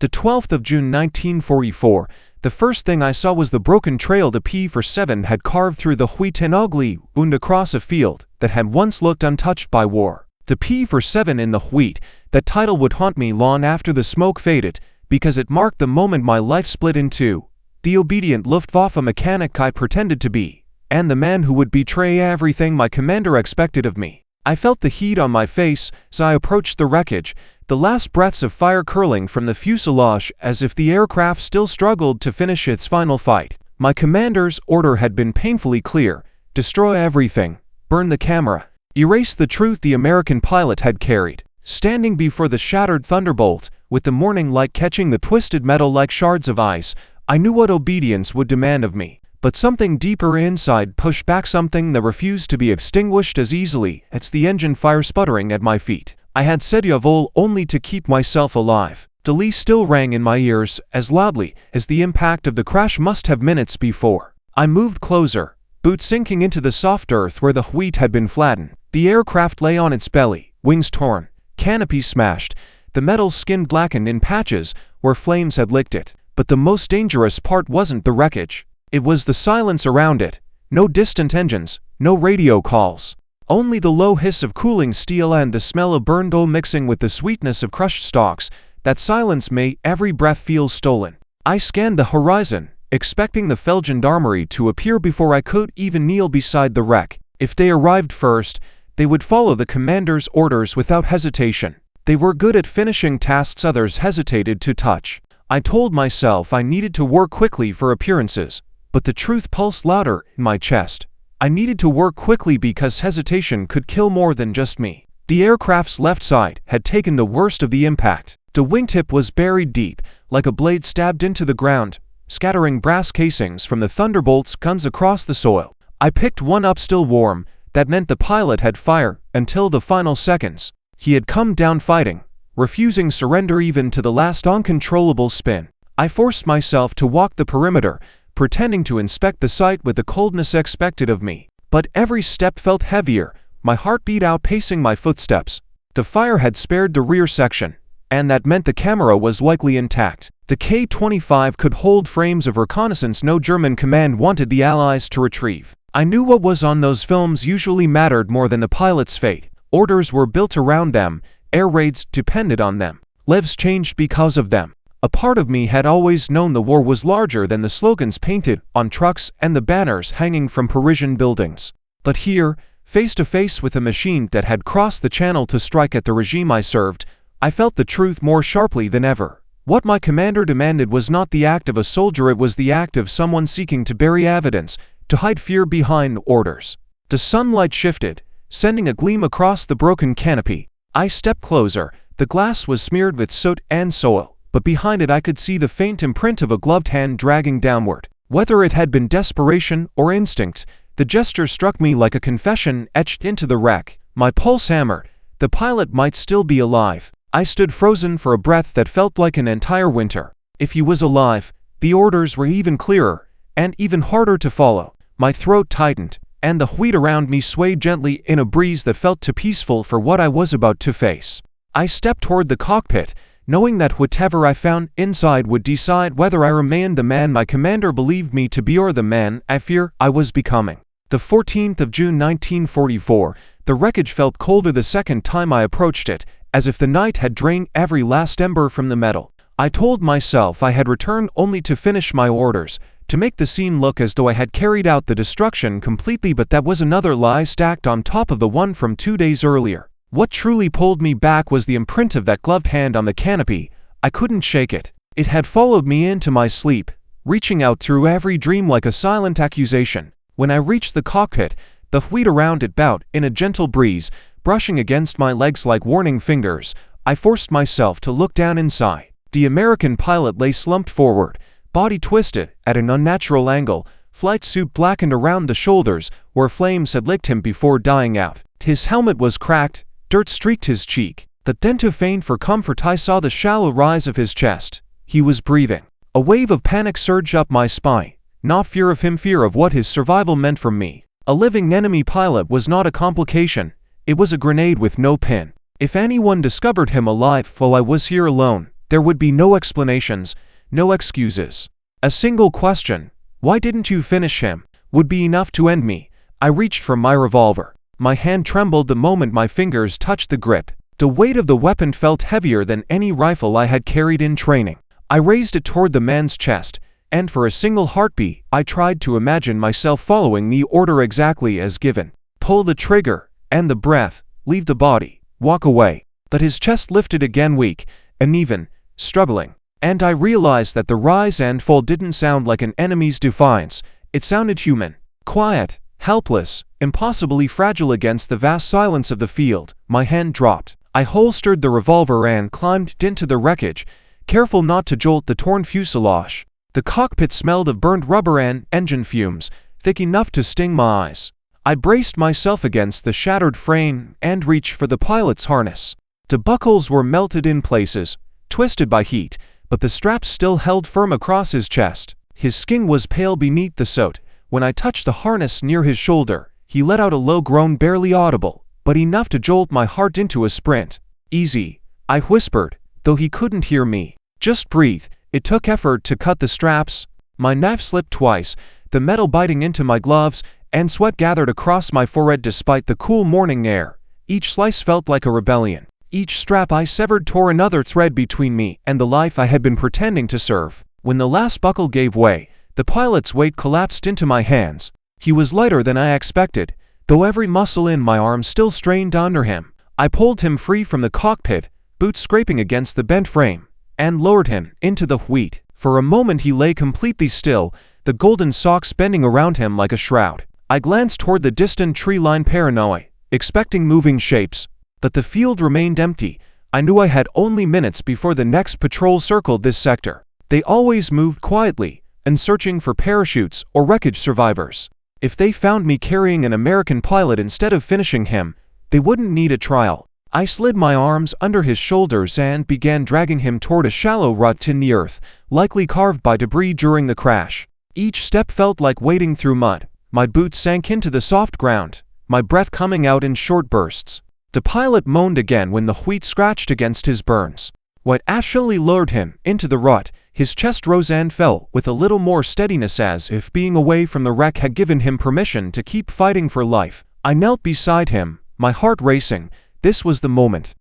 The 12th of June 1944, the first thing I saw was the broken trail the P-47 had carved through the wheat, an ugly wound across a field that had once looked untouched by war. The P-47 in the wheat, that title would haunt me long after the smoke faded, because it marked the moment my life split in two. The obedient Luftwaffe mechanic I pretended to be, and the man who would betray everything my commander expected of me. I felt the heat on my face as I approached the wreckage, the last breaths of fire curling from the fuselage as if the aircraft still struggled to finish its final fight. My commander's order had been painfully clear: destroy everything, burn the camera, erase the truth the American pilot had carried. Standing before the shattered Thunderbolt, with the morning light catching the twisted metal like shards of ice, I knew what obedience would demand of me. But something deeper inside pushed back, something that refused to be extinguished as easily as the engine fire sputtering at my feet. I had said jawohl only to keep myself alive. The lee still rang in my ears as loudly as the impact of the crash must have minutes before. I moved closer, boots sinking into the soft earth where the wheat had been flattened. The aircraft lay on its belly, wings torn, canopy smashed, the metal skin blackened in patches where flames had licked it. But the most dangerous part wasn't the wreckage. It was the silence around it. No distant engines, no radio calls. Only the low hiss of cooling steel and the smell of burned oil mixing with the sweetness of crushed stalks. That silence made every breath feel stolen. I scanned the horizon, expecting the Feldgendarmerie to appear before I could even kneel beside the wreck. If they arrived first, they would follow the commander's orders without hesitation. They were good at finishing tasks others hesitated to touch. I told myself I needed to work quickly for appearances. But the truth pulsed louder in my chest. I needed to work quickly because hesitation could kill more than just me. The aircraft's left side had taken the worst of the impact. The wingtip was buried deep, like a blade stabbed into the ground, scattering brass casings from the Thunderbolt's guns across the soil. I picked one up still warm. That meant the pilot had fired until the final seconds. He had come down fighting, refusing surrender even to the last uncontrollable spin. I forced myself to walk the perimeter, pretending to inspect the site with the coldness expected of me. But every step felt heavier, my heartbeat outpacing my footsteps. The fire had spared the rear section, and that meant the camera was likely intact. The K-25 could hold frames of reconnaissance no German command wanted the Allies to retrieve. I knew what was on those films usually mattered more than the pilot's fate. Orders were built around them, air raids depended on them, lives changed because of them. A part of me had always known the war was larger than the slogans painted on trucks and the banners hanging from Parisian buildings. But here, face to face with a machine that had crossed the channel to strike at the regime I served, I felt the truth more sharply than ever. What my commander demanded was not the act of a soldier, it was the act of someone seeking to bury evidence, to hide fear behind orders. The sunlight shifted, sending a gleam across the broken canopy. I stepped closer. The glass was smeared with soot and soil, but behind it I could see the faint imprint of a gloved hand dragging downward. Whether it had been desperation or instinct, the gesture struck me like a confession etched into the wreck. My pulse hammered. The pilot might still be alive. I stood frozen for a breath that felt like an entire winter. If he was alive, the orders were even clearer, and even harder to follow. My throat tightened, and the wheat around me swayed gently in a breeze that felt too peaceful for what I was about to face. I stepped toward the cockpit, knowing that whatever I found inside would decide whether I remained the man my commander believed me to be or the man I fear I was becoming. The 14th of June 1944, the wreckage felt colder the second time I approached it, as if the night had drained every last ember from the metal. I told myself I had returned only to finish my orders, to make the scene look as though I had carried out the destruction completely, but that was another lie stacked on top of the one from 2 days earlier. What truly pulled me back was the imprint of that gloved hand on the canopy. I couldn't shake it. It had followed me into my sleep, reaching out through every dream like a silent accusation. When I reached the cockpit, the wheat around it bowed in a gentle breeze, brushing against my legs like warning fingers. I forced myself to look down inside. The American pilot lay slumped forward, body twisted at an unnatural angle, flight suit blackened around the shoulders where flames had licked him before dying out. His helmet was cracked, dirt streaked his cheek. But then, to feign for comfort, I saw the shallow rise of his chest. He was breathing. A wave of panic surged up my spine. Not fear of him, fear of what his survival meant for me. A living enemy pilot was not a complication. It was a grenade with no pin. If anyone discovered him alive while I was here alone, There would be no explanations, no excuses. A single question, "Why didn't you finish him?" would be enough to end me. I reached for my revolver. My hand trembled the moment my fingers touched the grip. The weight of the weapon felt heavier than any rifle I had carried in training. I raised it toward the man's chest, and for a single heartbeat, I tried to imagine myself following the order exactly as given. Pull the trigger, and the breath, leave the body, walk away. But his chest lifted again, weak, uneven, struggling. And I realized that the rise and fall didn't sound like an enemy's defiance. It sounded human, quiet, helpless, impossibly fragile against the vast silence of the field. My hand dropped. I holstered the revolver and climbed into the wreckage, careful not to jolt the torn fuselage. The cockpit smelled of burned rubber and engine fumes, thick enough to sting my eyes. I braced myself against the shattered frame and reached for the pilot's harness. The buckles were melted in places, twisted by heat, but the straps still held firm across his chest. His skin was pale beneath the soot. When I touched the harness near his shoulder, he let out a low groan, barely audible, but enough to jolt my heart into a sprint. "Easy," I whispered, though he couldn't hear me. "Just breathe." It took effort to cut the straps. My knife slipped twice, the metal biting into my gloves, and sweat gathered across my forehead despite the cool morning air. Each slice felt like a rebellion. Each strap I severed tore another thread between me and the life I had been pretending to serve. When the last buckle gave way, the pilot's weight collapsed into my hands. He was lighter than I expected, though every muscle in my arm still strained under him. I pulled him free from the cockpit, boots scraping against the bent frame, and lowered him into the wheat. For a moment he lay completely still, the golden socks bending around him like a shroud. I glanced toward the distant tree-line, paranoid, expecting moving shapes, but the field remained empty. I knew I had only minutes before the next patrol circled this sector. They always moved quietly, and searching for parachutes or wreckage survivors. If they found me carrying an American pilot instead of finishing him, they wouldn't need a trial. I slid my arms under his shoulders and began dragging him toward a shallow rut in the earth, likely carved by debris during the crash. Each step felt like wading through mud. My boots sank into the soft ground, my breath coming out in short bursts. The pilot moaned again when the wheat scratched against his burns. What actually lured him into the rut, his chest rose and fell with a little more steadiness, as if being away from the wreck had given him permission to keep fighting for life. I knelt beside him, my heart racing. This was the moment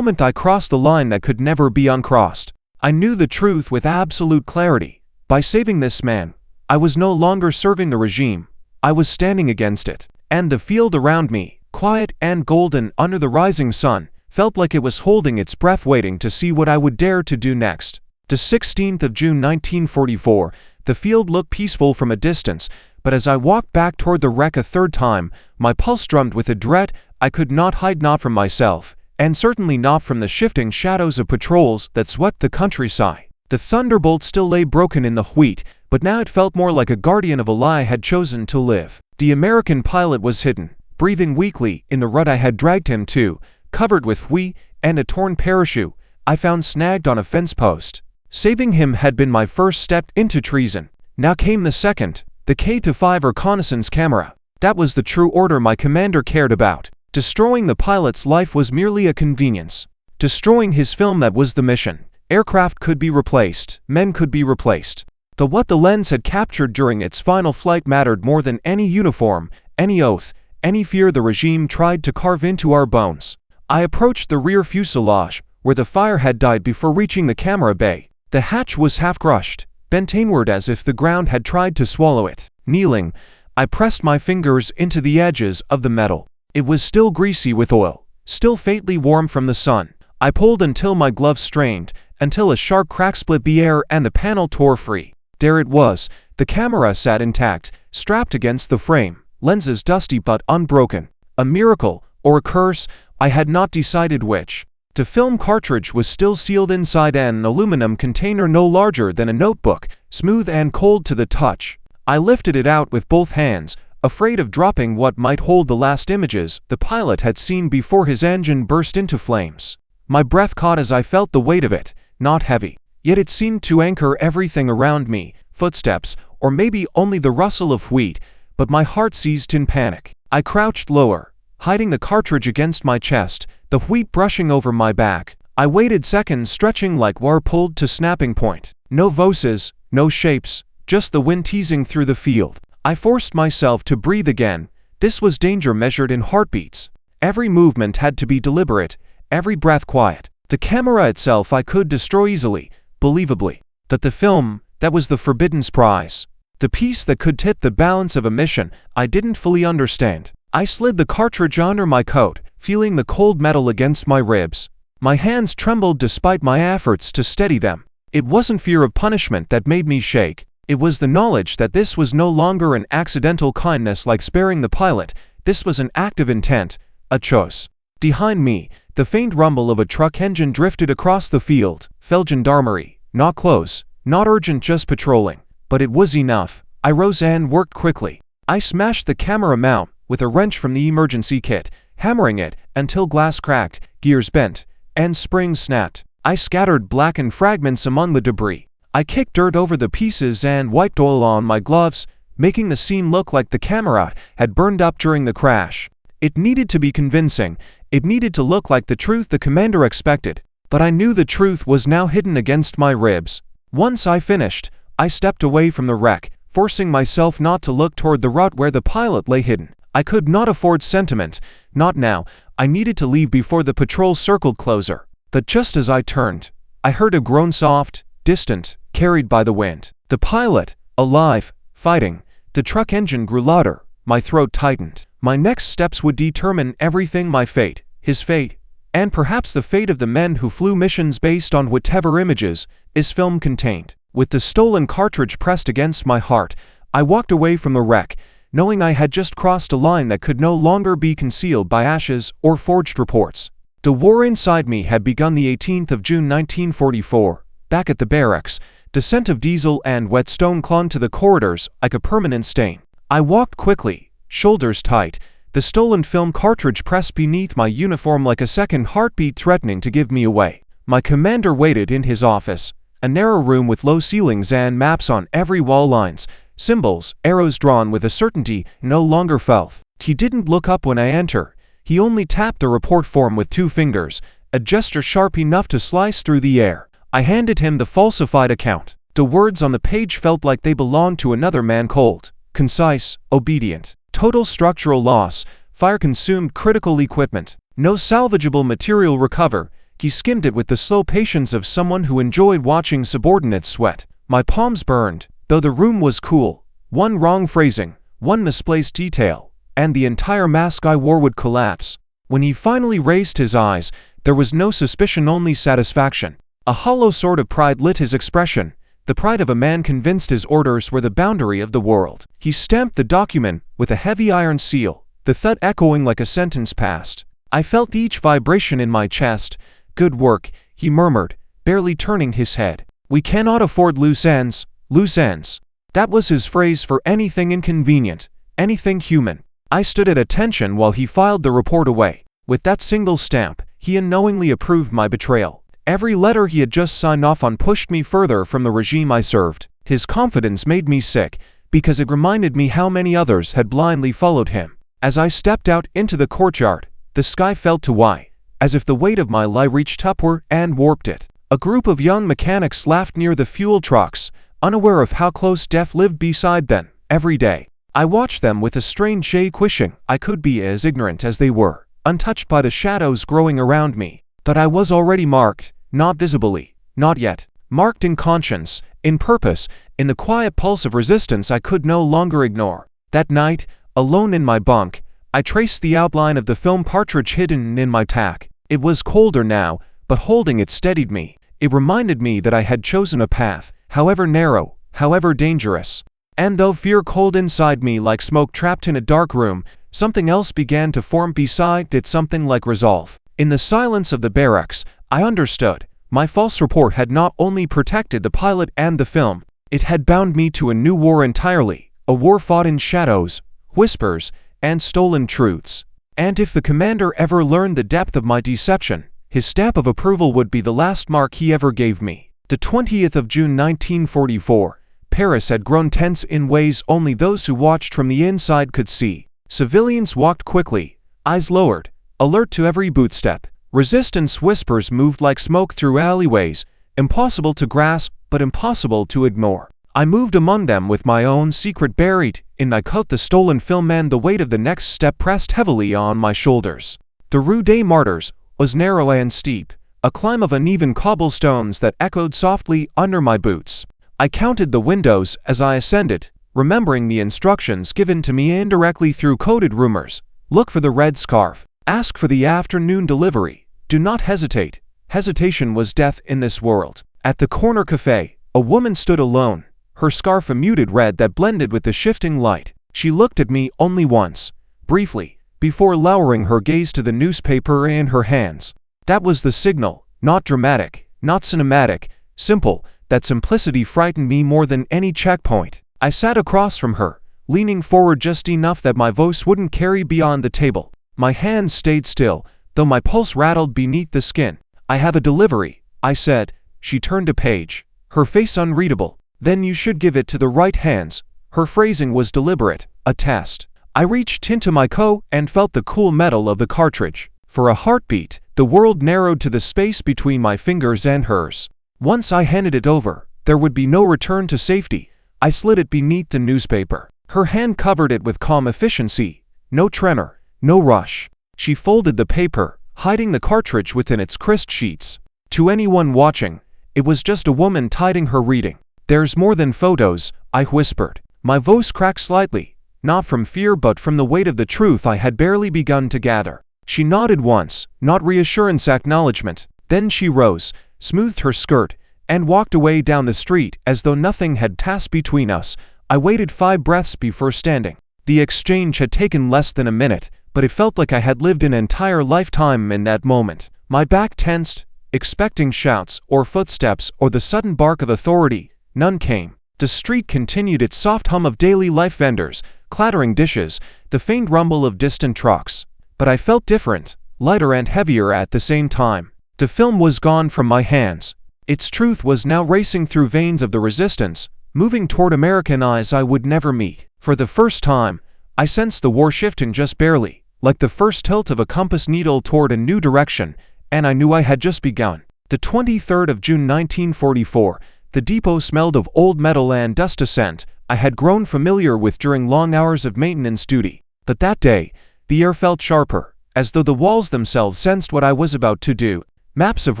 I crossed the line that could never be uncrossed. I knew the truth with absolute clarity. By saving this man, I was no longer serving the regime. I was standing against it. And the field around me, quiet and golden under the rising sun, felt like it was holding its breath, waiting to see what I would dare to do next. The 16th of June 1944, the field looked peaceful from a distance, but as I walked back toward the wreck a third time, my pulse drummed with a dread I could not hide, not from myself, and certainly not from the shifting shadows of patrols that swept the countryside. The Thunderbolt still lay broken in the wheat, but now it felt more like a guardian of a lie I had chosen to live. The American pilot was hidden, breathing weakly, in the rut I had dragged him to, covered with wheat and a torn parachute I found snagged on a fence post. Saving him had been my first step into treason. Now came the second, the K-5 reconnaissance camera. That was the true order my commander cared about. Destroying the pilot's life was merely a convenience. Destroying his film, that was the mission. Aircraft could be replaced, men could be replaced. But what the lens had captured during its final flight mattered more than any uniform, any oath, any fear the regime tried to carve into our bones. I approached the rear fuselage, where the fire had died before reaching the camera bay. The hatch was half crushed, bent inward as if the ground had tried to swallow it. Kneeling, I pressed my fingers into the edges of the metal. It was still greasy with oil, still faintly warm from the sun. I pulled until my gloves strained, until a sharp crack split the air and the panel tore free. There it was. The camera sat intact, strapped against the frame, lenses dusty but unbroken. A miracle, or a curse, I had not decided which. The film cartridge was still sealed inside an aluminum container no larger than a notebook, smooth and cold to the touch. I lifted it out with both hands, afraid of dropping what might hold the last images the pilot had seen before his engine burst into flames. My breath caught as I felt the weight of it, not heavy. Yet it seemed to anchor everything around me, footsteps, or maybe only the rustle of wheat, but my heart seized in panic. I crouched lower, hiding the cartridge against my chest, the wheat brushing over my back. I waited seconds, stretching like wire pulled to snapping point. No voices, no shapes, just the wind teasing through the field. I forced myself to breathe again. This was danger measured in heartbeats. Every movement had to be deliberate, every breath quiet. The camera itself I could destroy easily, believably. But the film, that was the forbidden prize. The piece that could tip the balance of a mission I didn't fully understand. I slid the cartridge under my coat, feeling the cold metal against my ribs. My hands trembled despite my efforts to steady them. It wasn't fear of punishment that made me shake. It was the knowledge that this was no longer an accidental kindness like sparing the pilot. This was an act of intent, a choice. Behind me, the faint rumble of a truck engine drifted across the field. Felt gendarmerie. Not close, not urgent, just patrolling. But it was enough. I rose and worked quickly. I smashed the camera mount with a wrench from the emergency kit, hammering it until glass cracked, gears bent, and springs snapped. I scattered blackened fragments among the debris. I kicked dirt over the pieces and wiped oil on my gloves, making the scene look like the camera had burned up during the crash. It needed to be convincing. It needed to look like the truth the commander expected. But I knew the truth was now hidden against my ribs. Once I finished, I stepped away from the wreck, forcing myself not to look toward the rut where the pilot lay hidden. I could not afford sentiment. Not now. I needed to leave before the patrol circled closer. But just as I turned, I heard a groan, soft, distant, carried by the wind. The pilot, alive, fighting. The truck engine grew louder. My throat tightened. My next steps would determine everything: my fate, his fate, and perhaps the fate of the men who flew missions based on whatever images this film contained. With the stolen cartridge pressed against my heart, I walked away from the wreck, knowing I had just crossed a line that could no longer be concealed by ashes or forged reports. The war inside me had begun the 18th of June 1944. Back at the barracks, the scent of diesel and wet stone clung to the corridors like a permanent stain. I walked quickly, shoulders tight, the stolen film cartridge pressed beneath my uniform like a second heartbeat threatening to give me away. My commander waited in his office, a narrow room with low ceilings and maps on every wall, lines, symbols, arrows drawn with a certainty no longer felt. He didn't look up when I entered. He only tapped the report form with 2 fingers, a gesture sharp enough to slice through the air. I handed him the falsified account. The words on the page felt like they belonged to another man, cold, concise, obedient. Total structural loss, fire-consumed critical equipment, no salvageable material recover. He skimmed it with the slow patience of someone who enjoyed watching subordinates sweat. My palms burned, though the room was cool. One wrong phrasing, one misplaced detail, and the entire mask I wore would collapse. When he finally raised his eyes, there was no suspicion, only satisfaction. A hollow sort of pride lit his expression, the pride of a man convinced his orders were the boundary of the world. He stamped the document with a heavy iron seal, the thud echoing like a sentence passed. I felt each vibration in my chest. "Good work," he murmured, barely turning his head. "We cannot afford loose ends, loose ends." That was his phrase for anything inconvenient, anything human. I stood at attention while he filed the report away. With that single stamp, he unknowingly approved my betrayal. Every letter he had just signed off on pushed me further from the regime I served. His confidence made me sick, because it reminded me how many others had blindly followed him. As I stepped out into the courtyard, the sky felt too wide, as if the weight of my lie reached upward and warped it. A group of young mechanics laughed near the fuel trucks, unaware of how close death lived beside them, every day. I watched them with a strange shake, wishing I could be as ignorant as they were, untouched by the shadows growing around me. But I was already marked, not visibly, not yet. Marked in conscience, in purpose, in the quiet pulse of resistance I could no longer ignore. That night, alone in my bunk, I traced the outline of the film cartridge hidden in my tack. It was colder now, but holding it steadied me. It reminded me that I had chosen a path, however narrow, however dangerous. And though fear coiled inside me like smoke trapped in a dark room, something else began to form beside it, something like resolve. In the silence of the barracks, I understood. My false report had not only protected the pilot and the film, it had bound me to a new war entirely, a war fought in shadows, whispers, and stolen truths. And if the commander ever learned the depth of my deception, his stamp of approval would be the last mark he ever gave me. The 20th of June 1944, Paris had grown tense in ways only those who watched from the inside could see. Civilians walked quickly, eyes lowered, alert to every bootstep. Resistance whispers moved like smoke through alleyways, impossible to grasp, but impossible to ignore. I moved among them with my own secret buried in I cut the stolen film, and the weight of the next step pressed heavily on my shoulders. The Rue des Martyrs was narrow and steep, a climb of uneven cobblestones that echoed softly under my boots. I counted the windows as I ascended, remembering the instructions given to me indirectly through coded rumors. Look for the red scarf. Ask for the afternoon delivery. Do not hesitate. Hesitation was death in this world. At the corner cafe, a woman stood alone, her scarf a muted red that blended with the shifting light. She looked at me only once, briefly, before lowering her gaze to the newspaper in her hands. That was the signal, not dramatic, not cinematic, simple. That simplicity frightened me more than any checkpoint. I sat across from her, leaning forward just enough that my voice wouldn't carry beyond the table. My hands stayed still, though my pulse rattled beneath the skin. I have a delivery, I said. She turned a page, her face unreadable. Then you should give it to the right hands. Her phrasing was deliberate, a test. I reached into my coat and felt the cool metal of the cartridge. For a heartbeat, the world narrowed to the space between my fingers and hers. Once I handed it over, there would be no return to safety. I slid it beneath the newspaper. Her hand covered it with calm efficiency. No tremor, no rush. She folded the paper, hiding the cartridge within its crisp sheets. To anyone watching, it was just a woman tidying her reading. There's more than photos, I whispered. My voice cracked slightly, not from fear but from the weight of the truth I had barely begun to gather. She nodded once, not reassurance, acknowledgement. Then she rose, smoothed her skirt, and walked away down the street as though nothing had passed between us. I waited 5 breaths before standing. The exchange had taken less than a minute, but it felt like I had lived an entire lifetime in that moment. My back tensed, expecting shouts or footsteps or the sudden bark of authority. None came. The street continued its soft hum of daily life, vendors, clattering dishes, the faint rumble of distant trucks. But I felt different, lighter and heavier at the same time. The film was gone from my hands. Its truth was now racing through veins of the resistance, moving toward American eyes I would never meet. For the first time, I sensed the war shifting just barely, like the first tilt of a compass needle toward a new direction, and I knew I had just begun. The 23rd of June 1944, the depot smelled of old metal and dust, a scent I had grown familiar with during long hours of maintenance duty. But that day, the air felt sharper, as though the walls themselves sensed what I was about to do. Maps of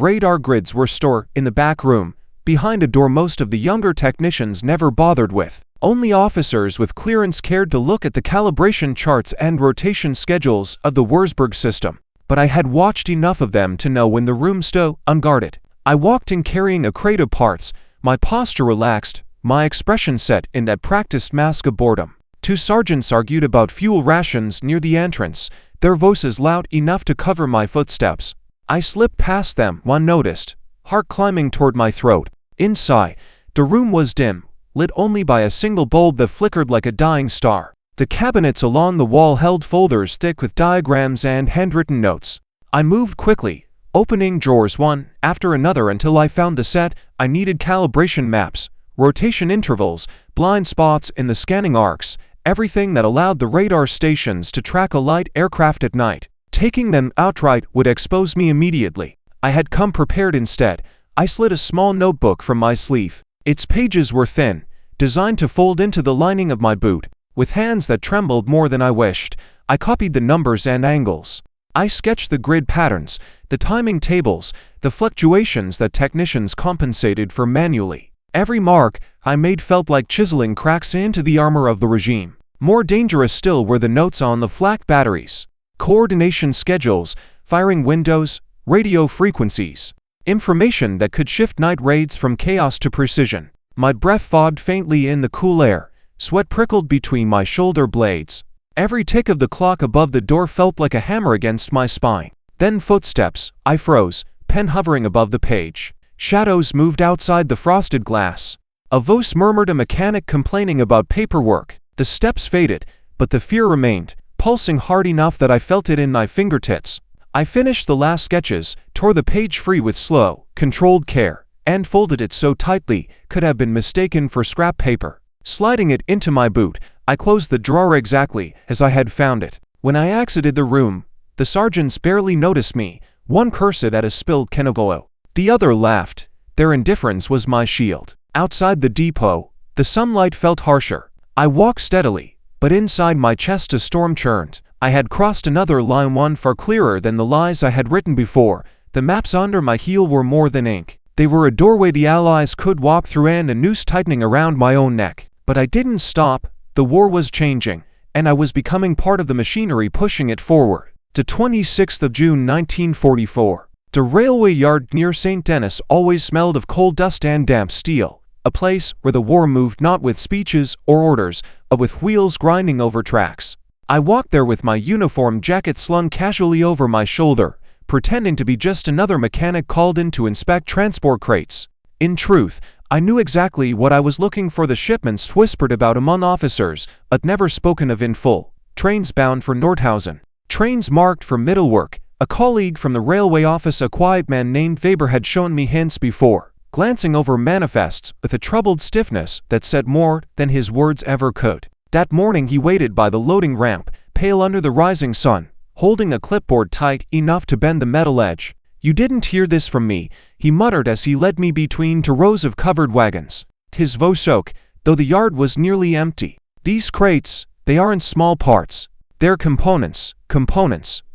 radar grids were stored in the back room, behind a door most of the younger technicians never bothered with. Only officers with clearance cared to look at the calibration charts and rotation schedules of the Wurzburg system. But I had watched enough of them to know when the room stood unguarded. I walked in carrying a crate of parts, my posture relaxed, my expression set in that practiced mask of boredom. 2 sergeants argued about fuel rations near the entrance, their voices loud enough to cover my footsteps. I slipped past them unnoticed, heart climbing toward my throat. Inside, the room was dim, lit only by a single bulb that flickered like a dying star. The cabinets along the wall held folders thick with diagrams and handwritten notes. I moved quickly, opening drawers one after another until I found the set I needed: calibration maps, rotation intervals, blind spots in the scanning arcs, everything that allowed the radar stations to track a light aircraft at night. Taking them outright would expose me immediately. I had come prepared instead. I slid a small notebook from my sleeve. Its pages were thin, designed to fold into the lining of my boot. With hands that trembled more than I wished, I copied the numbers and angles. I sketched the grid patterns, the timing tables, the fluctuations that technicians compensated for manually. Every mark I made felt like chiseling cracks into the armor of the regime. More dangerous still were the notes on the flak batteries, coordination schedules, firing windows, radio frequencies, information that could shift night raids from chaos to precision. My breath fogged faintly in the cool air, sweat prickled between my shoulder blades. Every tick of the clock above the door felt like a hammer against my spine. Then footsteps. I froze, pen hovering above the page. Shadows moved outside the frosted glass. A voice murmured, a mechanic complaining about paperwork. The steps faded, but the fear remained, pulsing hard enough that I felt it in my fingertips. I finished the last sketches, tore the page free with slow, controlled care, and folded it so tightly could have been mistaken for scrap paper. Sliding it into my boot, I closed the drawer exactly as I had found it. When I exited the room, the sergeants barely noticed me, One cursed at a spilled kenogolo. The other laughed. Their indifference was my shield. Outside the depot, the sunlight felt harsher. I walked steadily, but inside my chest a storm churned. I had crossed another line, one far clearer than the lies I had written before. The maps under my heel were more than ink. They were a doorway the Allies could walk through and a noose tightening around my own neck. But I didn't stop. The war was changing, and I was becoming part of the machinery pushing it forward. The 26th of June 1944. The railway yard near St. Denis always smelled of coal dust and damp steel, a place where the war moved not with speeches or orders, but with wheels grinding over tracks. I walked there with my uniform jacket slung casually over my shoulder, pretending to be just another mechanic called in to inspect transport crates. In truth, I knew exactly what I was looking for. The shipments whispered about among officers, but never spoken of in full. Trains bound for Nordhausen. Trains marked for Mittelwerk. A colleague from the railway office, a quiet man named Weber, had shown me hints before, glancing over manifests with a troubled stiffness that said more than his words ever could. That morning he waited by the loading ramp, pale under the rising sun, holding a clipboard tight enough to bend the metal edge. "You didn't hear this from me," he muttered as he led me between two rows of covered wagons. His voice shook, though the yard was nearly empty. "These crates, they aren't small parts. They're components.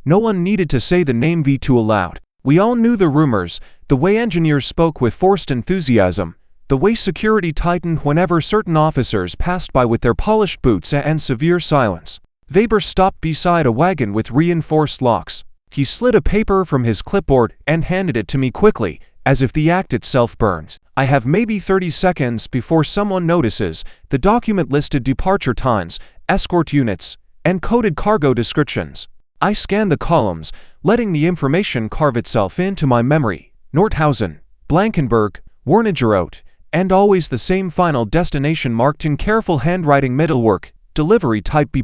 No one needed to say the name V2 aloud. We all knew the rumors, the way engineers spoke with forced enthusiasm, the way security tightened whenever certain officers passed by with their polished boots, and severe silence. Weber stopped beside a wagon with reinforced locks. He slid a paper from his clipboard and handed it to me quickly, as if the act itself burned. I have maybe 30 seconds before someone notices. The document listed departure times, escort units, and coded cargo descriptions. I scanned the columns, letting the information carve itself into my memory. Nordhausen, Blankenberg, Wernigerode, and always the same final destination marked in careful handwriting: Mittelwerk, delivery type B.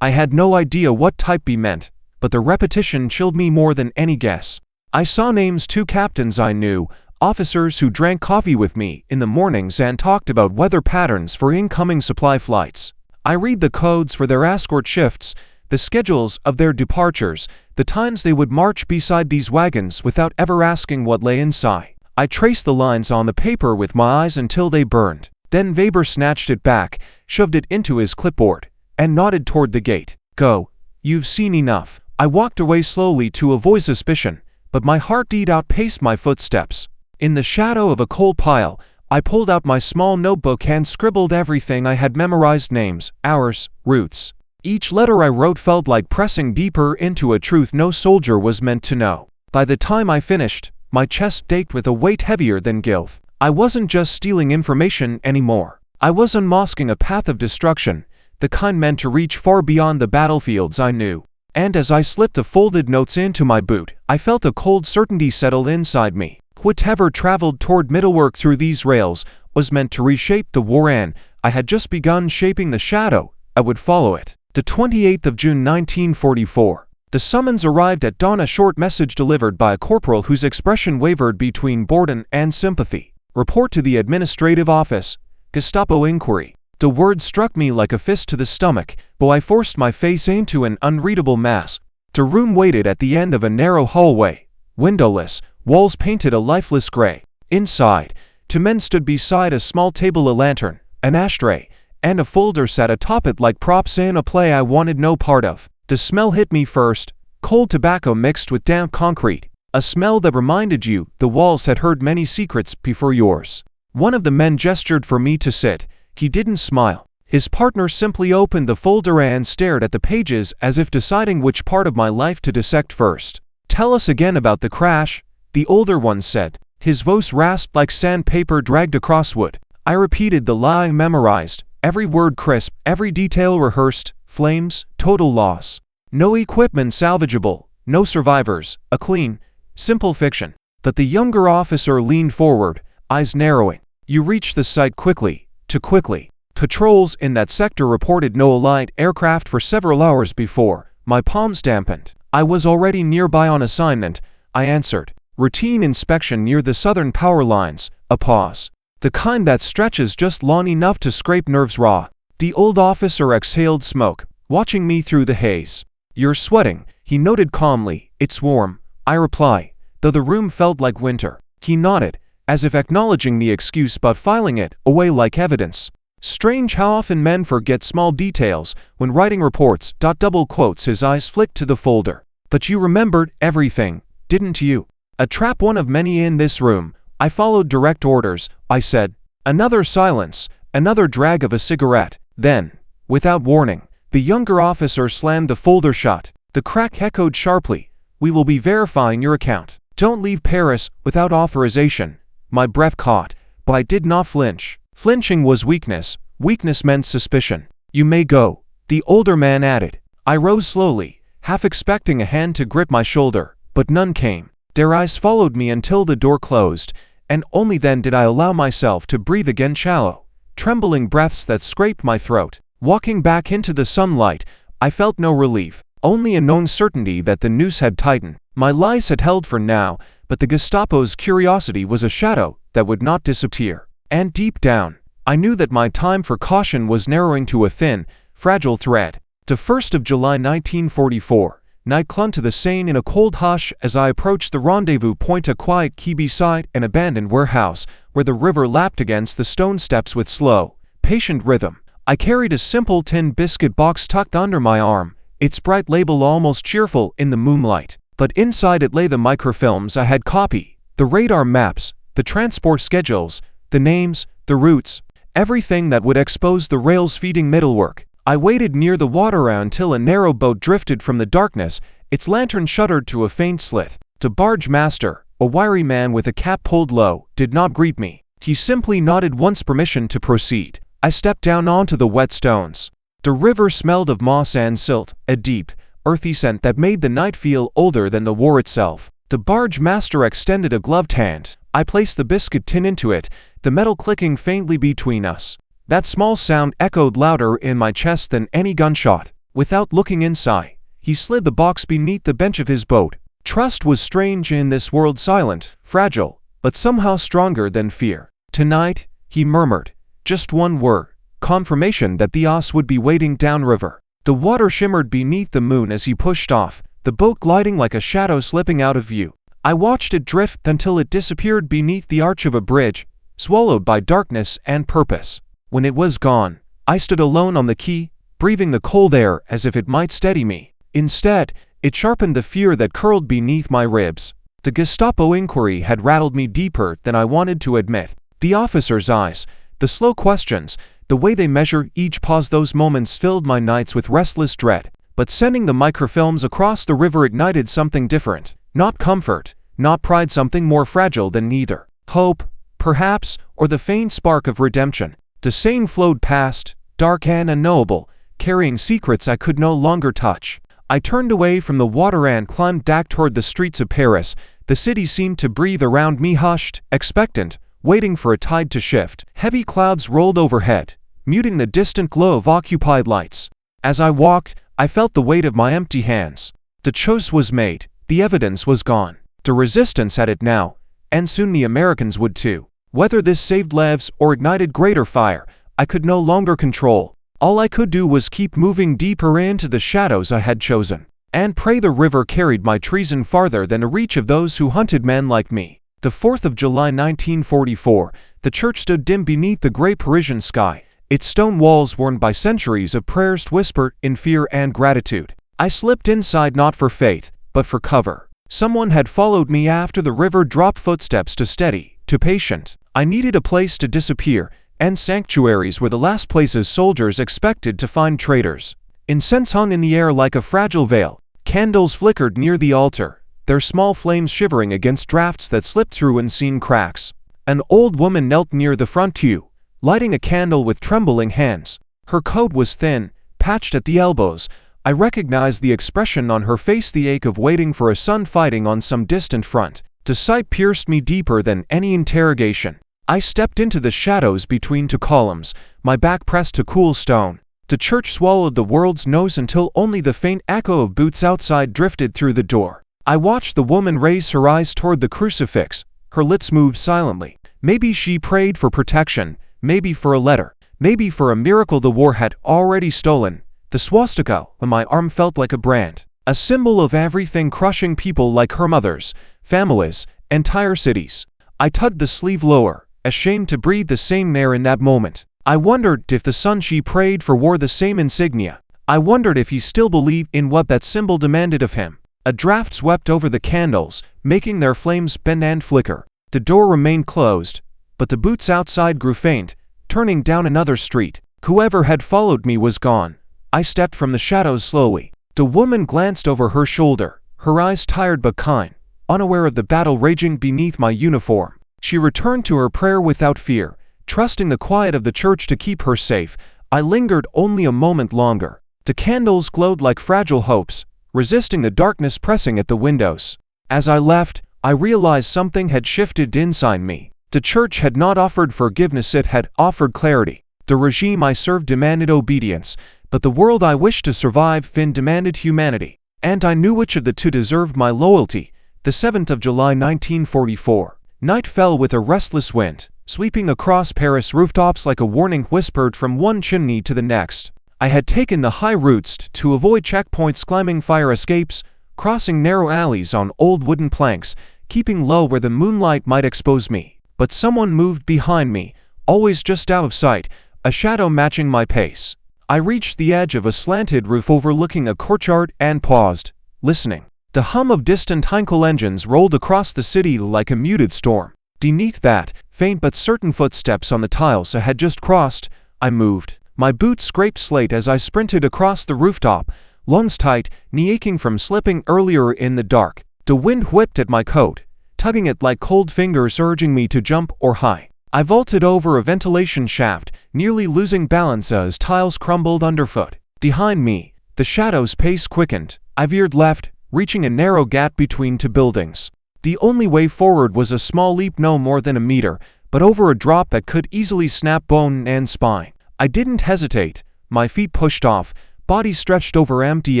I had no idea what type B meant, but the repetition chilled me more than any guess. I saw names: 2 captains I knew, officers who drank coffee with me in the mornings and talked about weather patterns for incoming supply flights. I read the codes for their escort shifts, the schedules of their departures, the times they would march beside these wagons without ever asking what lay inside. I traced the lines on the paper with my eyes until they burned. Then Weber snatched it back, shoved it into his clipboard, and nodded toward the gate. "Go. You've seen enough." I walked away slowly to avoid suspicion, but my heartbeat outpaced my footsteps. In the shadow of a coal pile, I pulled out my small notebook and scribbled everything I had memorized: names, hours, routes. Each letter I wrote felt like pressing deeper into a truth no soldier was meant to know. By the time I finished, my chest ached with a weight heavier than guilt. I wasn't just stealing information anymore. I was unmasking a path of destruction, the kind meant to reach far beyond the battlefields I knew. And as I slipped the folded notes into my boot, I felt a cold certainty settle inside me. Whatever traveled toward Mittelwerk through these rails was meant to reshape the war, and I had just begun shaping the shadow I would follow it. The 28th of June 1944. The summons arrived at dawn, a short message delivered by a corporal whose expression wavered between boredom and sympathy. "Report to the administrative office. Gestapo inquiry." The word struck me like a fist to the stomach, but I forced my face into an unreadable mask. The room waited at the end of a narrow hallway, windowless, walls painted a lifeless gray. Inside, 2 men stood beside a small table. A lantern, an ashtray, and a folder sat atop it like props in a play I wanted no part of. The smell hit me first, cold tobacco mixed with damp concrete, a smell that reminded you the walls had heard many secrets before yours. One of the men gestured for me to sit. He didn't smile. His partner simply opened the folder and stared at the pages as if deciding which part of my life to dissect first. "Tell us again about the crash," the older one said. His voice rasped like sandpaper dragged across wood. I repeated the lie I memorized, every word crisp, every detail rehearsed: flames, total loss. No equipment salvageable, no survivors, a clean, simple fiction. But the younger officer leaned forward, eyes narrowing. "You reached the site quickly, too quickly. Patrols in that sector reported no Allied aircraft for several hours before." My palms dampened. "I was already nearby on assignment," I answered. "Routine inspection near the southern power lines." A pause. "The kind that stretches just long enough to scrape nerves raw." The old officer exhaled smoke, watching me through the haze. "You're sweating," he noted calmly. "It's warm. I reply, though the room felt like winter. He nodded, as if acknowledging the excuse but filing it away like evidence. Strange how often men forget small details when writing reports. Double quotes, his eyes flicked to the folder. But you remembered everything, didn't you? A trap, one of many in this room. I followed direct orders, I said. Another silence, another drag of a cigarette. Then, without warning, the younger officer slammed the folder shut. The crack echoed sharply. We will be verifying your account. Don't leave Paris without authorization. My breath caught, but I did not flinch. Flinching was weakness. Weakness meant suspicion. You may go, the older man added. I rose slowly, half expecting a hand to grip my shoulder, but none came. Their eyes followed me until the door closed, and only then did I allow myself to breathe again, shallow, trembling breaths that scraped my throat. Walking back into the sunlight, I felt no relief, only a known certainty that the noose had tightened. My lies had held for now, but the Gestapo's curiosity was a shadow that would not disappear. And deep down, I knew that my time for caution was narrowing to a thin, fragile thread. The 1st of July 1944, night clung to the Seine in a cold hush as I approached the rendezvous point, a quiet quay beside an abandoned warehouse where the river lapped against the stone steps with slow, patient rhythm. I carried a simple tin biscuit box tucked under my arm, its bright label almost cheerful in the moonlight. But inside it lay the microfilms I had copied, the radar maps, the transport schedules, the names, the routes, everything that would expose the rails-feeding middlework. I waited near the water until a narrow boat drifted from the darkness, its lantern shuddered to a faint slit. The barge master, a wiry man with a cap pulled low, did not greet me. He simply nodded once permission to proceed. I stepped down onto the wet stones. The river smelled of moss and silt, a deep, earthy scent that made the night feel older than the war itself. The barge master extended a gloved hand. I placed the biscuit tin into it, the metal clicking faintly between us. That small sound echoed louder in my chest than any gunshot. Without looking inside, he slid the box beneath the bench of his boat. Trust was strange in this world, silent, fragile, but somehow stronger than fear. Tonight, he murmured, just one word, confirmation that the os would be waiting downriver. The water shimmered beneath the moon as he pushed off, the boat gliding like a shadow slipping out of view. I watched it drift until it disappeared beneath the arch of a bridge, swallowed by darkness and purpose. When it was gone, I stood alone on the quay, breathing the cold air as if it might steady me. Instead, it sharpened the fear that curled beneath my ribs. The Gestapo inquiry had rattled me deeper than I wanted to admit. The officers' eyes, the slow questions, the way they measured each pause, those moments filled my nights with restless dread. But sending the microfilms across the river ignited something different. Not comfort, not pride, something more fragile than either. Hope, perhaps, or the faint spark of redemption. The Seine flowed past, dark and unknowable, carrying secrets I could no longer touch. I turned away from the water and climbed back toward the streets of Paris. The city seemed to breathe around me, hushed, expectant, waiting for a tide to shift. Heavy clouds rolled overhead, muting the distant glow of occupied lights. As I walked, I felt the weight of my empty hands. The choice was made. The evidence was gone. The resistance had it now, and soon the Americans would too. Whether this saved lives or ignited greater fire, I could no longer control. All I could do was keep moving deeper into the shadows I had chosen, and pray the river carried my treason farther than the reach of those who hunted men like me. The 4th of July 1944, the church stood dim beneath the gray Parisian sky, its stone walls worn by centuries of prayers whispered in fear and gratitude. I slipped inside not for faith, but for cover. Someone had followed me after the river dropped, footsteps too steady, too patient. I needed a place to disappear, and sanctuaries were the last places soldiers expected to find traitors. Incense hung in the air like a fragile veil. Candles flickered near the altar, their small flames shivering against drafts that slipped through unseen cracks. An old woman knelt near the front pew, lighting a candle with trembling hands. Her coat was thin, patched at the elbows. I recognized the expression on her face, the ache of waiting for a son fighting on some distant front. The sight pierced me deeper than any interrogation. I stepped into the shadows between two columns, my back pressed to cool stone. The church swallowed the world's noise until only the faint echo of boots outside drifted through the door. I watched the woman raise her eyes toward the crucifix. Her lips moved silently. Maybe she prayed for protection, maybe for a letter, maybe for a miracle the war had already stolen. The swastika on my arm felt like a brand. a symbol of everything crushing people like her mothers, families, entire cities. I tugged the sleeve lower, ashamed to breathe the same air in that moment. I wondered if the son she prayed for wore the same insignia. I wondered if he still believed in what that symbol demanded of him. A draft swept over the candles, making their flames bend and flicker. The door remained closed, but the boots outside grew faint, turning down another street. Whoever had followed me was gone. I stepped from the shadows slowly. The woman glanced over her shoulder, her eyes tired but kind, unaware of the battle raging beneath my uniform. She returned to her prayer without fear, trusting the quiet of the church to keep her safe. I lingered only a moment longer. The candles glowed like fragile hopes, resisting the darkness pressing at the windows. As I left, I realized something had shifted inside me. The church had not offered forgiveness, it had offered clarity. The regime I served demanded obedience, but the world I wished to survive in demanded humanity. And I knew which of the two deserved my loyalty. The 7th of July 1944. Night fell with a restless wind, sweeping across Paris rooftops like a warning whispered from one chimney to the next. I had taken the high routes to avoid checkpoints, climbing fire escapes, crossing narrow alleys on old wooden planks, keeping low where the moonlight might expose me. But someone moved behind me, always just out of sight, a shadow matching my pace. I reached the edge of a slanted roof overlooking a courtyard and paused, listening. The hum of distant Heinkel engines rolled across the city like a muted storm. Beneath that, faint but certain footsteps on the tiles I had just crossed, I moved. My boots scraped slate as I sprinted across the rooftop, lungs tight, knee aching from slipping earlier in the dark. The wind whipped at my coat, tugging it like cold fingers urging me to jump or hide. I vaulted over a ventilation shaft, nearly losing balance as tiles crumbled underfoot. Behind me, the shadow's pace quickened. I veered left, reaching a narrow gap between two buildings. The only way forward was a small leap no more than a meter, but over a drop that could easily snap bone and spine. I didn't hesitate. My feet pushed off, body stretched over empty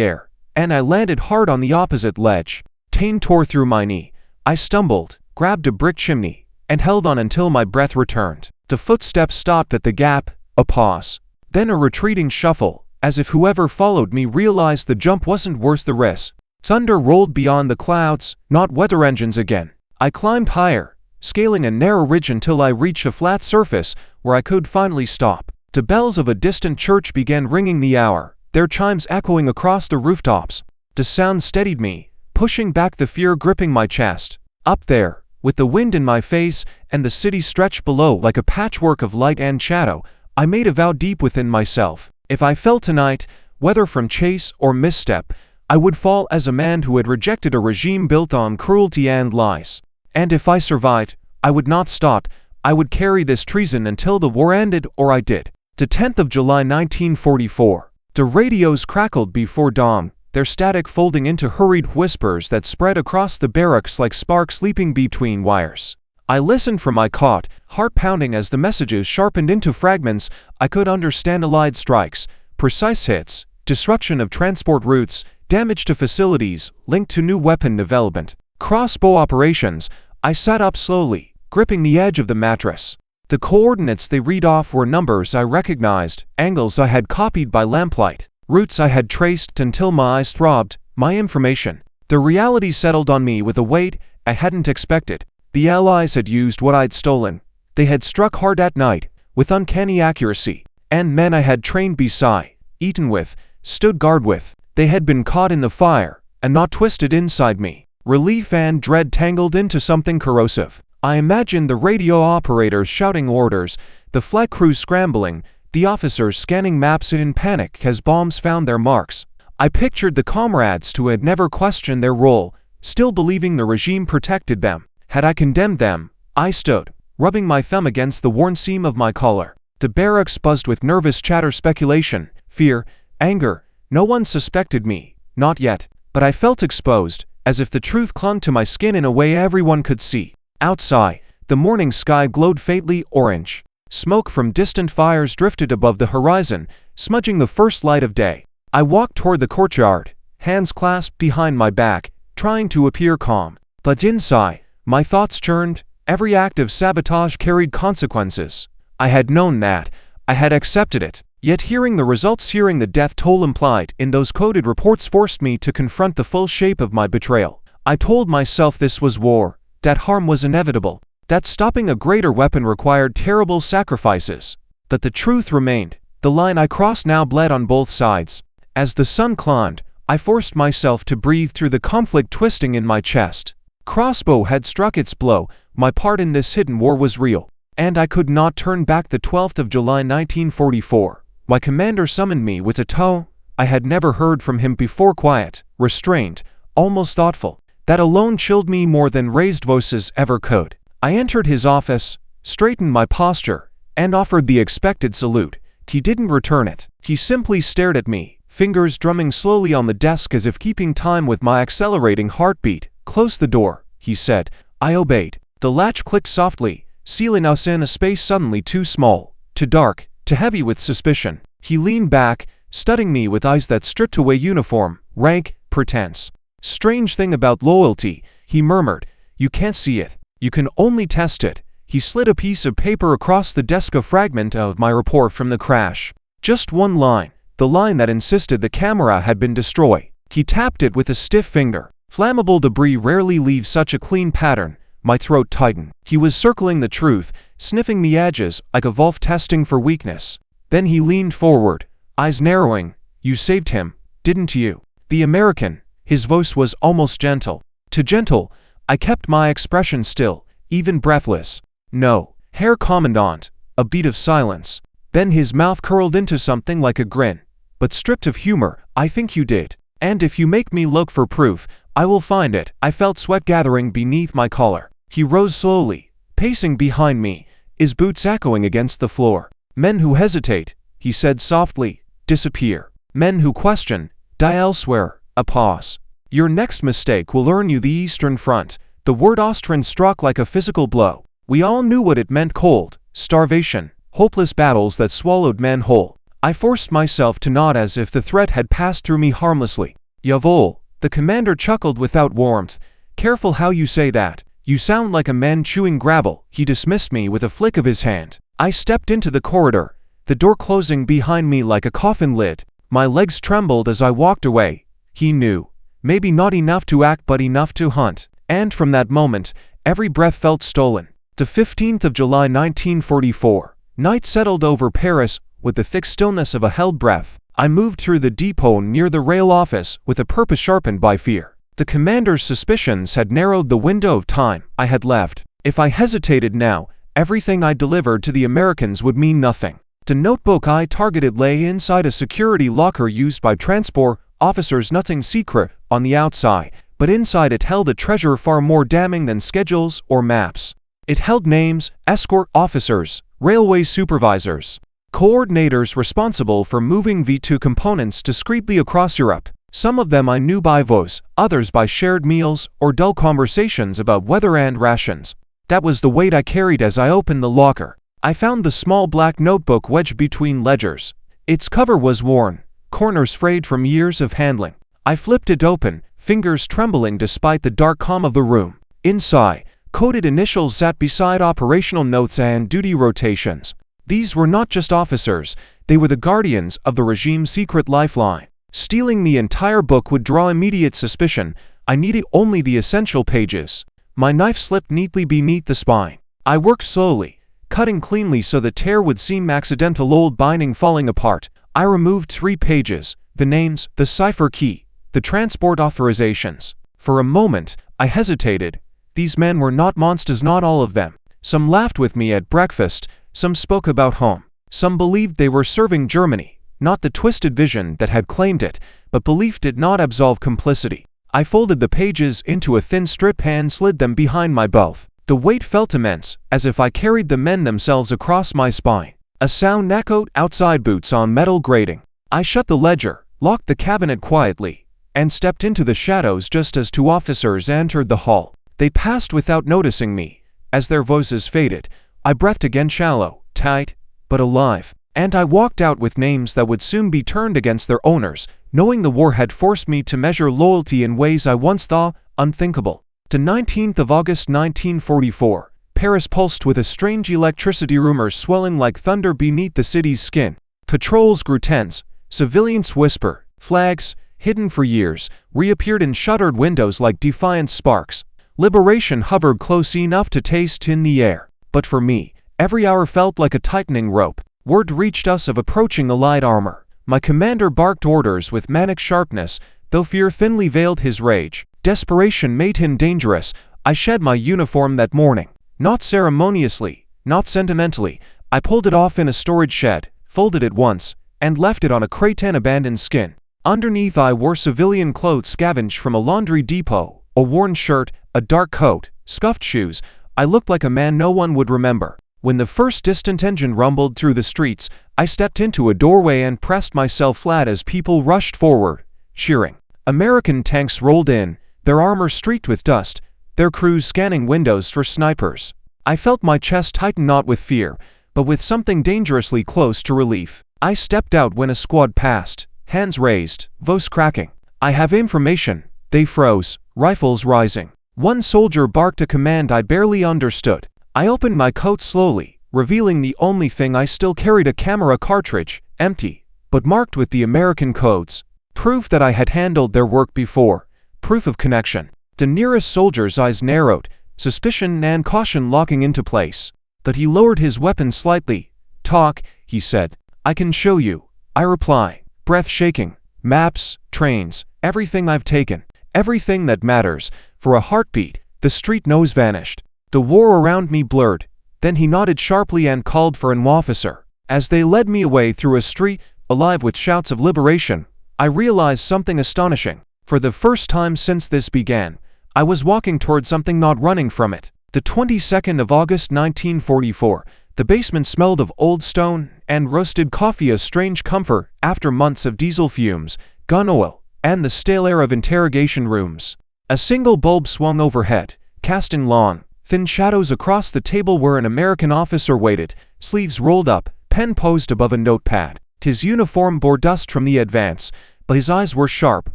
air, and I landed hard on the opposite ledge. Pain tore through my knee. I stumbled, grabbed a brick chimney, and held on until my breath returned. The footsteps stopped at the gap, a pause, then a retreating shuffle, as if whoever followed me realized the jump wasn't worth the risk. Thunder rolled beyond the clouds, not weather engines again. I climbed higher, scaling a narrow ridge until I reached a flat surface where I could finally stop. The bells of a distant church began ringing the hour, their chimes echoing across the rooftops. The sound steadied me, pushing back the fear gripping my chest. Up there, with the wind in my face and the city stretched below like a patchwork of light and shadow, I made a vow deep within myself. If I fell tonight, whether from chase or misstep, I would fall as a man who had rejected a regime built on cruelty and lies. And if I survived, I would not stop. I would carry this treason until the war ended or I did. The 10th of July 1944. The radios crackled before dawn, their static folding into hurried whispers that spread across the barracks like sparks leaping between wires. I listened for my cot, heart pounding as the messages sharpened into fragments. I could understand Allied strikes, precise hits, disruption of transport routes, damage to facilities linked to new weapon development, crossbow operations. I sat up slowly, gripping the edge of the mattress. The coordinates they read off were numbers I recognized, angles I had copied by lamplight, routes I had traced until my eyes throbbed, my information. The reality settled on me with a weight I hadn't expected. The Allies had used what I'd stolen. They had struck hard at night, with uncanny accuracy, and men I had trained beside, eaten with, stood guard with. They had been caught in the fire, and not twisted inside me. Relief and dread tangled into something corrosive. I imagined the radio operators shouting orders, the flight crews scrambling, the officers scanning maps in panic as bombs found their marks. I pictured the comrades who had never questioned their role, still believing the regime protected them. Had I condemned them? I stood, rubbing my thumb against the worn seam of my collar. The barracks buzzed with nervous chatter, speculation, fear, anger. No one suspected me, not yet, but I felt exposed, as if the truth clung to my skin in a way everyone could see. Outside, the morning sky glowed faintly orange. Smoke from distant fires drifted above the horizon, smudging the first light of day. I walked toward the courtyard, hands clasped behind my back, trying to appear calm. But inside, my thoughts churned. Every act of sabotage carried consequences. I had known that. I had accepted it. Yet hearing the results, hearing the death toll implied in those coded reports forced me to confront the full shape of my betrayal. I told myself this was war, that harm was inevitable, that stopping a greater weapon required terrible sacrifices. But the truth remained. The line I crossed now bled on both sides. As the sun climbed, I forced myself to breathe through the conflict twisting in my chest. Crossbow had struck its blow. My part in this hidden war was real, and I could not turn back. The 12th of July 1944. My commander summoned me with a tone I had never heard from him before, quiet, restrained, almost thoughtful. That alone chilled me more than raised voices ever could. I entered his office, straightened my posture, and offered the expected salute. He didn't return it. He simply stared at me, fingers drumming slowly on the desk as if keeping time with my accelerating heartbeat. "Close the door," he said. I obeyed. The latch clicked softly, sealing us in a space suddenly too small, too dark, too heavy with suspicion. He leaned back, studying me with eyes that stripped away uniform, rank, pretense. "Strange thing about loyalty," he murmured. "You can't see it. You can only test it." He slid a piece of paper across the desk, a fragment of my report from the crash. Just one line, the line that insisted the camera had been destroyed. He tapped it with a stiff finger. Flammable debris rarely leaves such a clean pattern. My throat tightened. He was circling the truth, sniffing the edges like a wolf testing for weakness. Then he leaned forward, eyes narrowing. "You saved him, didn't you?" "The American." His voice was almost gentle. Too gentle. I kept my expression still, even breathless. "No, Herr Commandant." A beat of silence. Then his mouth curled into something like a grin. "But stripped of humor, I think you did. And if you make me look for proof, I will find it." I felt sweat gathering beneath my collar. He rose slowly, pacing behind me, his boots echoing against the floor. "Men who hesitate," he said softly, "disappear. Men who question, die elsewhere." A pause. "Your next mistake will earn you the Eastern Front." The word Austrian struck like a physical blow. We all knew what it meant: cold, starvation, hopeless battles that swallowed men whole. I forced myself to nod as if the threat had passed through me harmlessly. "Jawohl." The commander chuckled without warmth. "Careful how you say that. You sound like a man chewing gravel." He dismissed me with a flick of his hand. I stepped into the corridor, the door closing behind me like a coffin lid. My legs trembled as I walked away. He knew. Maybe not enough to act, but enough to hunt. And from that moment, every breath felt stolen. The 15th of July 1944. Night settled over Paris with the thick stillness of a held breath. I moved through the depot near the rail office with a purpose sharpened by fear. The commander's suspicions had narrowed the window of time I had left. If I hesitated now, everything I delivered to the Americans would mean nothing. The notebook I targeted lay inside a security locker used by transport officers. Nothing secret on the outside, but inside it held a treasure far more damning than schedules or maps. It held names, escort officers, railway supervisors, coordinators responsible for moving V2 components discreetly across Europe. Some of them I knew by voice, others by shared meals or dull conversations about weather and rations. That was the weight I carried as I opened the locker. I found the small black notebook wedged between ledgers. Its cover was worn, corners frayed from years of handling. I flipped it open, fingers trembling despite the dark calm of the room. Inside, coded initials sat beside operational notes and duty rotations. These were not just officers, they were the guardians of the regime's secret lifeline. Stealing the entire book would draw immediate suspicion. I needed only the essential pages. My knife slipped neatly beneath the spine. I worked slowly, cutting cleanly so the tear would seem accidental. Old binding falling apart. I removed 3 pages, the names, the cipher key, the transport authorizations. For a moment, I hesitated. These men were not monsters, not all of them. Some laughed with me at breakfast, some spoke about home. Some believed they were serving Germany, not the twisted vision that had claimed it, but belief did not absolve complicity. I folded the pages into a thin strip and slid them behind my belt. The weight felt immense, as if I carried the men themselves across my spine. A sound echoed outside, boots on metal grating. I shut the ledger, locked the cabinet quietly, and stepped into the shadows just as 2 officers entered the hall. They passed without noticing me. As their voices faded, I breathed again, shallow, tight, but alive. And I walked out with names that would soon be turned against their owners, knowing the war had forced me to measure loyalty in ways I once thought unthinkable. The 19th of August 1944. Paris pulsed with a strange electricity, rumors swelling like thunder beneath the city's skin. Patrols grew tense. Civilians whisper. Flags, hidden for years, reappeared in shuttered windows like defiant sparks. Liberation hovered close enough to taste in the air. But for me, every hour felt like a tightening rope. Word reached us of approaching Allied armor. My commander barked orders with manic sharpness, though fear thinly veiled his rage. Desperation made him dangerous. I shed my uniform that morning. Not ceremoniously, not sentimentally. I pulled it off in a storage shed, folded it once, and left it on a cretin abandoned skin. Underneath I wore civilian clothes scavenged from a laundry depot, a worn shirt, a dark coat, scuffed shoes. I looked like a man no one would remember. When the first distant engine rumbled through the streets, I stepped into a doorway and pressed myself flat as people rushed forward, cheering. American tanks rolled in, their armor streaked with dust, their crews scanning windows for snipers. I felt my chest tighten not with fear, but with something dangerously close to relief. I stepped out when a squad passed, hands raised, voice cracking. "I have information." They froze, rifles rising. One soldier barked a command I barely understood. I opened my coat slowly, revealing the only thing I still carried: a camera cartridge, empty, but marked with the American codes. Proof that I had handled their work before. Proof of connection. The nearest soldier's eyes narrowed, suspicion and caution locking into place. But he lowered his weapon slightly. "Talk," he said. "I can show you." I reply, breath shaking. "Maps, trains, everything I've taken. Everything that matters. For a heartbeat, the street nose vanished. The war around me blurred. Then he nodded sharply and called for an officer. As they led me away through a street, alive with shouts of liberation, I realized something astonishing. For the first time since this began, I was walking toward something, not running from it. The 22nd of August 1944, the basement smelled of old stone and roasted coffee, a strange comfort after months of diesel fumes, gun oil, and the stale air of interrogation rooms. A single bulb swung overhead, casting long, thin shadows across the table where an American officer waited, sleeves rolled up, pen posed above a notepad. His uniform bore dust from the advance, but his eyes were sharp,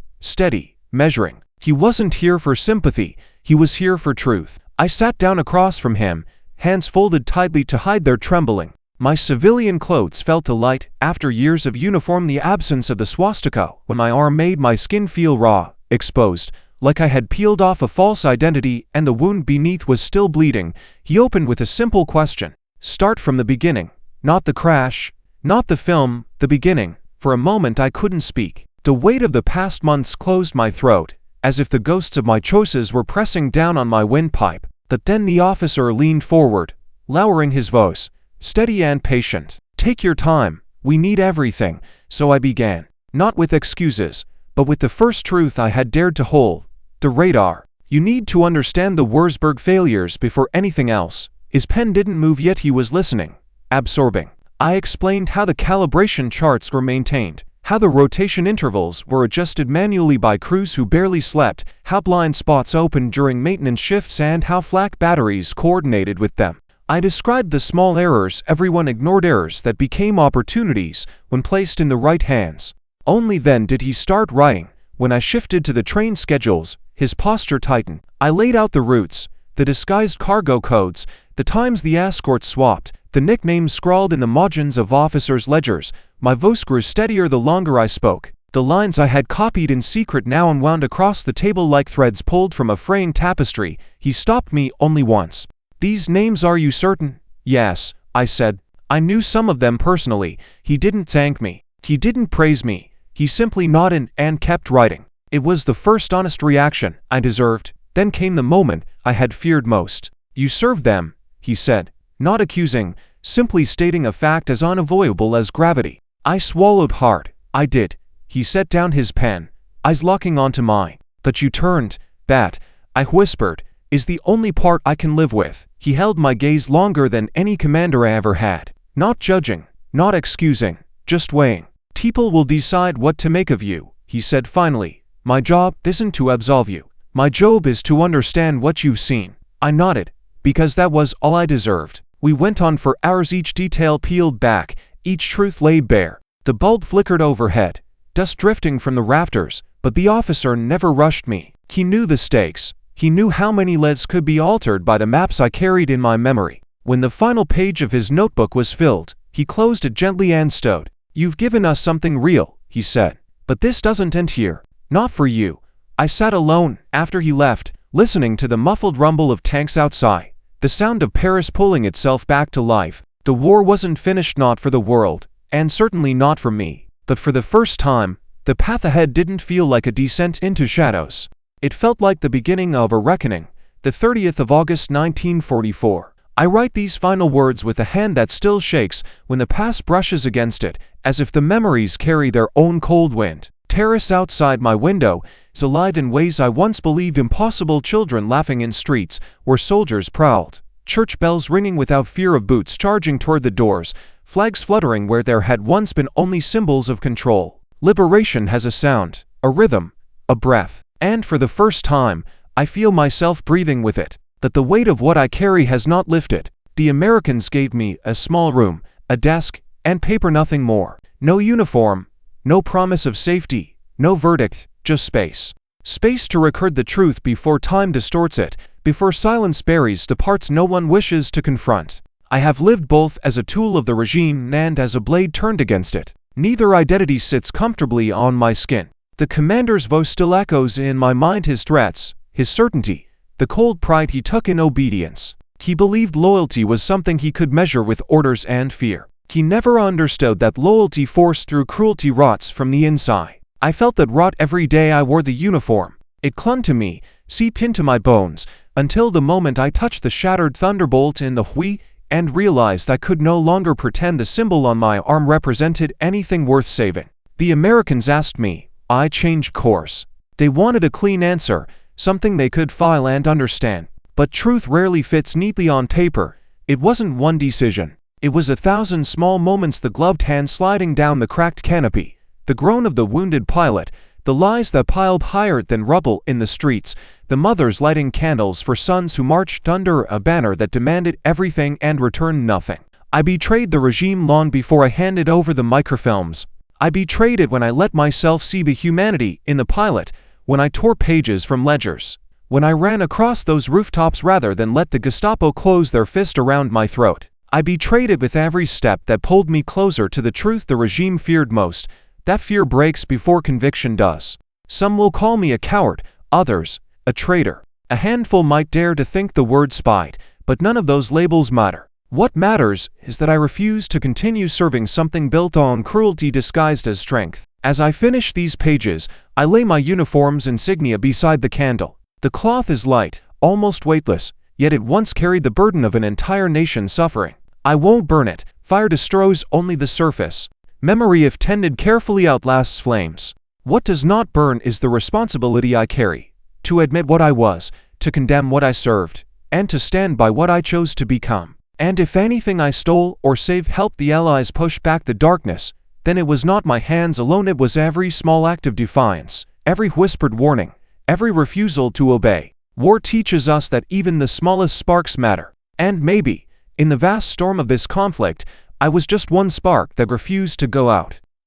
steady, measuring. He wasn't here for sympathy, he was here for truth. I sat down across from him, hands folded tightly to hide their trembling. My civilian clothes felt light after years of uniform, the absence of the swastika when my arm made my skin feel raw, exposed, like I had peeled off a false identity and the wound beneath was still bleeding. He opened with a simple question. "Start from the beginning. Not the crash, not the film, the beginning." For a moment I couldn't speak. The weight of the past months closed my throat, as if the ghosts of my choices were pressing down on my windpipe. But then the officer leaned forward, lowering his voice, steady and patient. "Take your time, we need everything." So I began, not with excuses, but with the first truth I had dared to hold. The radar. "You need to understand the Wurzburg failures before anything else." His pen didn't move, yet he was listening, absorbing. I explained how the calibration charts were maintained, how the rotation intervals were adjusted manually by crews who barely slept, how blind spots opened during maintenance shifts, and how flak batteries coordinated with them. I described the small errors everyone ignored, errors that became opportunities when placed in the right hands. Only then did he start writing. When I shifted to the train schedules, his posture tightened. I laid out the routes, the disguised cargo codes, the times the escorts swapped, the nicknames scrawled in the margins of officers' ledgers. My voice grew steadier the longer I spoke. The lines I had copied in secret now unwound across the table like threads pulled from a fraying tapestry. He stopped me only once. "These names, are you certain?" "Yes," I said. "I knew some of them personally." He didn't thank me. He didn't praise me. He simply nodded and kept writing. It was the first honest reaction I deserved. Then came the moment I had feared most. "You served them," he said. Not accusing, simply stating a fact as unavoidable as gravity. I swallowed hard. "I did." He set down his pen, eyes locking onto mine. "But you turned. That," I whispered, "is the only part I can live with." He held my gaze longer than any commander I ever had. Not judging, not excusing, just weighing. "People will decide what to make of you," he said finally. "My job isn't to absolve you. My job is to understand what you've seen." I nodded, because that was all I deserved. We went on for hours, each detail peeled back, each truth laid bare. The bulb flickered overhead, dust drifting from the rafters, but the officer never rushed me. He knew the stakes. He knew how many lives could be altered by the maps I carried in my memory. When the final page of his notebook was filled, he closed it gently and stowed "You've given us something real," he said. "But this doesn't end here. Not for you." I sat alone, after he left, listening to the muffled rumble of tanks outside, the sound of Paris pulling itself back to life. The war wasn't finished, not for the world, and certainly not for me. But for the first time, the path ahead didn't feel like a descent into shadows. It felt like the beginning of a reckoning. The 30th of August 1944. I write these final words with a hand that still shakes when the past brushes against it, as if the memories carry their own cold wind. Terrace outside my window is alive in ways I once believed impossible. Children laughing in streets where soldiers prowled. Church bells ringing without fear of boots charging toward the doors. Flags fluttering where there had once been only symbols of control. Liberation has a sound, a rhythm, a breath. And for the first time, I feel myself breathing with it. That the weight of what I carry has not lifted. The Americans gave me a small room, a desk, and paper, nothing more. No uniform, no promise of safety, no verdict, just space. Space to record the truth before time distorts it, before silence buries the parts no one wishes to confront. I have lived both as a tool of the regime and as a blade turned against it. Neither identity sits comfortably on my skin. The commander's voice still echoes in my mind, his threats, his certainty, the cold pride he took in obedience. He believed loyalty was something he could measure with orders and fear. He never understood that loyalty forced through cruelty rots from the inside. I felt that rot every day I wore the uniform. It clung to me, seeped into my bones, until the moment I touched the shattered Thunderbolt in the Hui and realized I could no longer pretend the symbol on my arm represented anything worth saving. The Americans asked me. I changed course. They wanted a clean answer, something they could file and understand. But truth rarely fits neatly on paper. It wasn't one decision. It was 1,000 small moments, the gloved hand sliding down the cracked canopy, the groan of the wounded pilot, the lies that piled higher than rubble in the streets, the mothers lighting candles for sons who marched under a banner that demanded everything and returned nothing. I betrayed the regime long before I handed over the microfilms. I betrayed it when I let myself see the humanity in the pilot, when I tore pages from ledgers, when I ran across those rooftops rather than let the Gestapo close their fist around my throat. I betrayed it with every step that pulled me closer to the truth the regime feared most. That fear breaks before conviction does. Some will call me a coward, others, a traitor. A handful might dare to think the word spied, but none of those labels matter. What matters is that I refuse to continue serving something built on cruelty disguised as strength. As I finish these pages, I lay my uniform's insignia beside the candle. The cloth is light, almost weightless, yet it once carried the burden of an entire nation suffering. I won't burn it. Fire destroys only the surface. Memory, if tended carefully, outlasts flames. What does not burn is the responsibility I carry. To admit what I was, to condemn what I served, and to stand by what I chose to become. And if anything I stole or saved helped the Allies push back the darkness, then it was not my hands alone. It was every small act of defiance, every whispered warning, every refusal to obey. War teaches us that even the smallest sparks matter. And maybe, in the vast storm of this conflict, I was just one spark that refused to go out.